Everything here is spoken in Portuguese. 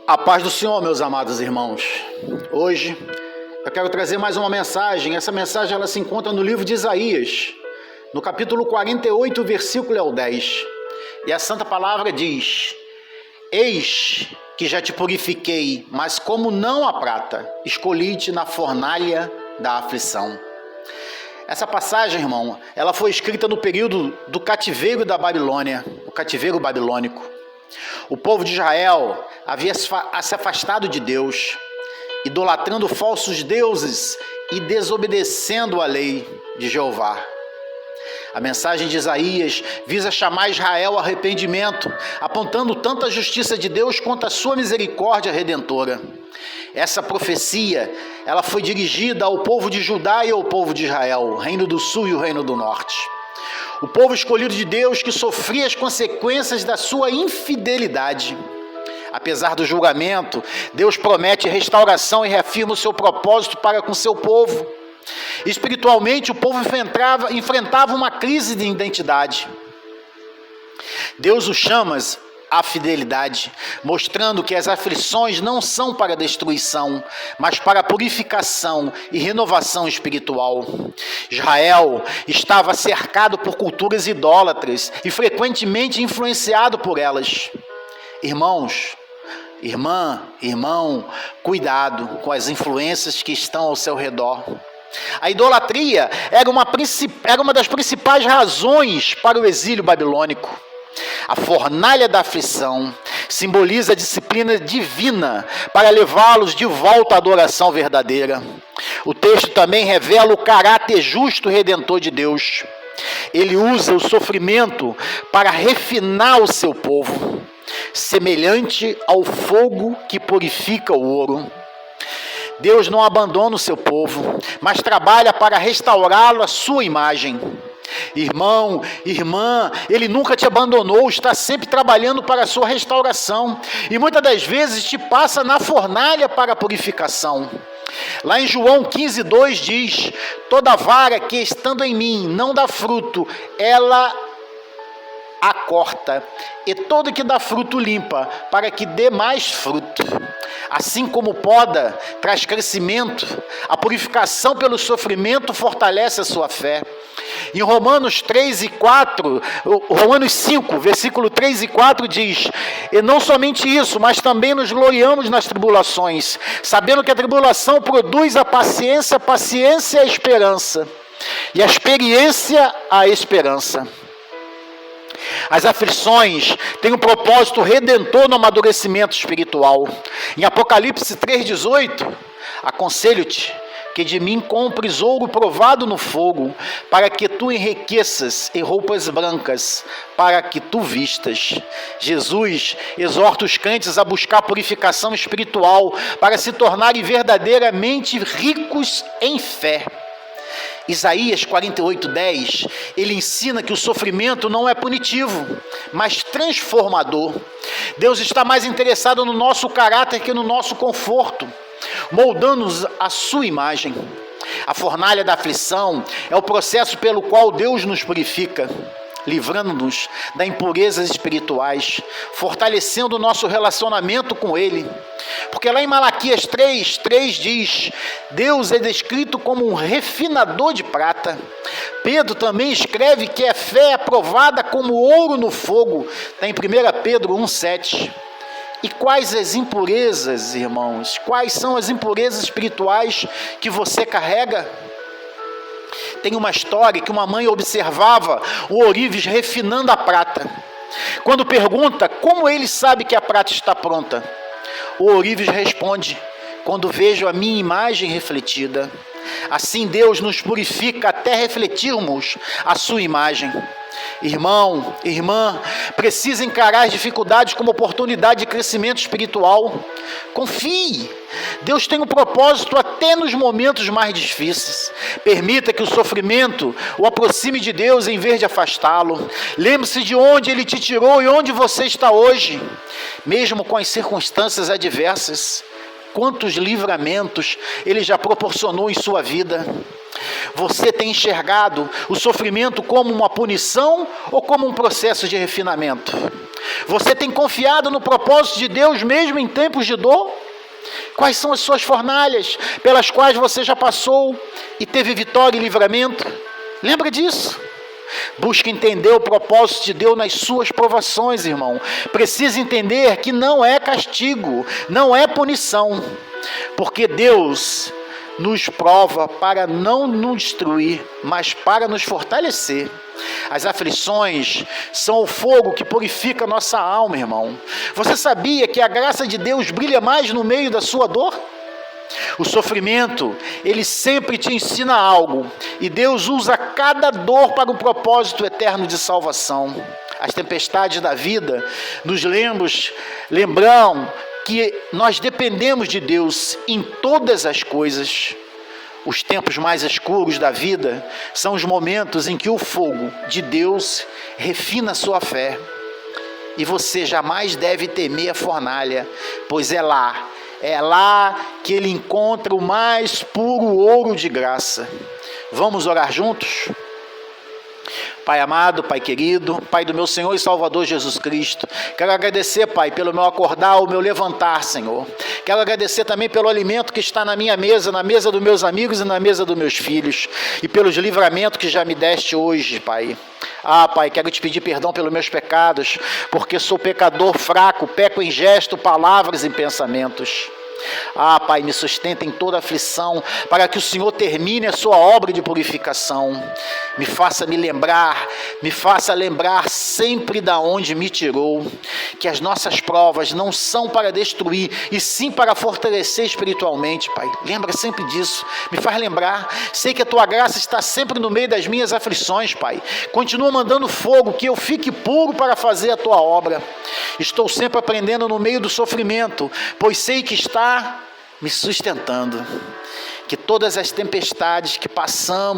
A paz do Senhor, meus amados irmãos. Hoje eu quero trazer mais uma mensagem. Essa mensagem ela se encontra no livro de Isaías, no capítulo 48, versículo é o 10. E a santa palavra diz: Eis que já te purifiquei, mas como não a prata, escolhi-te na fornalha da aflição. Essa passagem, irmão, ela foi escrita no período do cativeiro da Babilônia, o cativeiro babilônico. O povo de Israel havia se afastado de Deus, idolatrando falsos deuses e desobedecendo a lei de Jeová. A mensagem de Isaías visa chamar Israel ao arrependimento, apontando tanto a justiça de Deus quanto a sua misericórdia redentora. Essa profecia, ela foi dirigida ao povo de Judá e ao povo de Israel, o reino do sul e o reino do norte. O povo escolhido de Deus que sofria as consequências da sua infidelidade. Apesar do julgamento, Deus promete restauração e reafirma o seu propósito para com seu povo. Espiritualmente, o povo enfrentava uma crise de identidade. Deus o chama à fidelidade, mostrando que as aflições não são para destruição, mas para purificação e renovação espiritual. Israel estava cercado por culturas idólatras e frequentemente influenciado por elas. Irmãos, irmão, cuidado com as influências que estão ao seu redor. A idolatria era uma das principais razões para o exílio babilônico. A fornalha da aflição simboliza a disciplina divina para levá-los de volta à adoração verdadeira. O texto também revela o caráter justo e redentor de Deus. Ele usa o sofrimento para refinar o seu povo, semelhante ao fogo que purifica o ouro. Deus não abandona o seu povo, mas trabalha para restaurá-lo à sua imagem. Irmão, irmã, Ele nunca te abandonou, está sempre trabalhando para a sua restauração e muitas das vezes te passa na fornalha para a purificação. Lá em João 15:2 diz: toda vara que estando em mim não dá fruto, ela a corta, e todo que dá fruto limpa, para que dê mais fruto. Assim como poda traz crescimento, a purificação pelo sofrimento fortalece a sua fé. Em Romanos 5, versículo 3 e 4 diz: e não somente isso, mas também nos gloriamos nas tribulações, sabendo que a tribulação produz a paciência, a paciência a esperança, e a experiência a esperança. As aflições têm um propósito redentor no amadurecimento espiritual. Em Apocalipse 3,18, aconselho-te que de mim compres ouro provado no fogo, para que tu enriqueças, e roupas brancas, para que tu vistas. Jesus exorta os crentes a buscar purificação espiritual, para se tornarem verdadeiramente ricos em fé. Isaías 48:10, ele ensina que o sofrimento não é punitivo, mas transformador. Deus está mais interessado no nosso caráter que no nosso conforto, moldando-nos à sua imagem. A fornalha da aflição é o processo pelo qual Deus nos purifica, livrando-nos das impurezas espirituais, fortalecendo o nosso relacionamento com Ele. Porque lá em Malaquias 3:3 diz: Deus é descrito como um refinador de prata. Pedro também escreve que a fé é provada como ouro no fogo, está em 1 Pedro 1:7. E quais as impurezas, irmãos? Quais são as impurezas espirituais que você carrega? Tem uma história que uma mãe observava o ourives refinando a prata. Quando pergunta como ele sabe que a prata está pronta, o ourives responde: quando vejo a minha imagem refletida. Assim Deus nos purifica até refletirmos a sua imagem. Irmão, irmã, precisa encarar as dificuldades como oportunidade de crescimento espiritual. Confie, Deus tem um propósito até nos momentos mais difíceis. Permita que o sofrimento o aproxime de Deus em vez de afastá-lo. Lembre-se de onde Ele te tirou e onde você está hoje, mesmo com as circunstâncias adversas. Quantos livramentos Ele já proporcionou em sua vida. Você tem enxergado o sofrimento como uma punição ou como um processo de refinamento? Você tem confiado no propósito de Deus mesmo em tempos de dor? Quais são as suas fornalhas pelas quais você já passou e teve vitória e livramento? Lembra disso? Busque entender o propósito de Deus nas suas provações, irmão. Precisa entender que não é castigo, não é punição, porque Deus nos prova para não nos destruir, mas para nos fortalecer. As aflições são o fogo que purifica a nossa alma, irmão. Você sabia que a graça de Deus brilha mais no meio da sua dor? O sofrimento, ele sempre te ensina algo, e Deus usa cada dor para um propósito eterno de salvação. As tempestades da vida nos lembram que nós dependemos de Deus em todas as coisas. Os tempos mais escuros da vida são os momentos em que o fogo de Deus refina a sua fé. E você jamais deve temer a fornalha, pois é lá que ele encontra o mais puro ouro de graça. Vamos orar juntos? Pai amado, Pai querido, Pai do meu Senhor e Salvador Jesus Cristo, quero agradecer, Pai, pelo meu acordar, o meu levantar, Senhor. Quero agradecer também pelo alimento que está na minha mesa, na mesa dos meus amigos e na mesa dos meus filhos, e pelos livramentos que já me deste hoje, Pai. Pai, quero te pedir perdão pelos meus pecados, porque sou pecador fraco, peco em gesto, palavras e pensamentos. Pai, me sustenta em toda aflição, para que o Senhor termine a sua obra de purificação. Me faça lembrar sempre da onde me tirou, que as nossas provas não são para destruir, e sim para fortalecer espiritualmente, Pai. Lembra sempre disso, me faz lembrar. Sei que a tua graça está sempre no meio das minhas aflições, Pai. Continua mandando fogo, que eu fique puro para fazer a tua obra. Estou sempre aprendendo no meio do sofrimento, pois sei que está me sustentando. Que todas as tempestades que passamos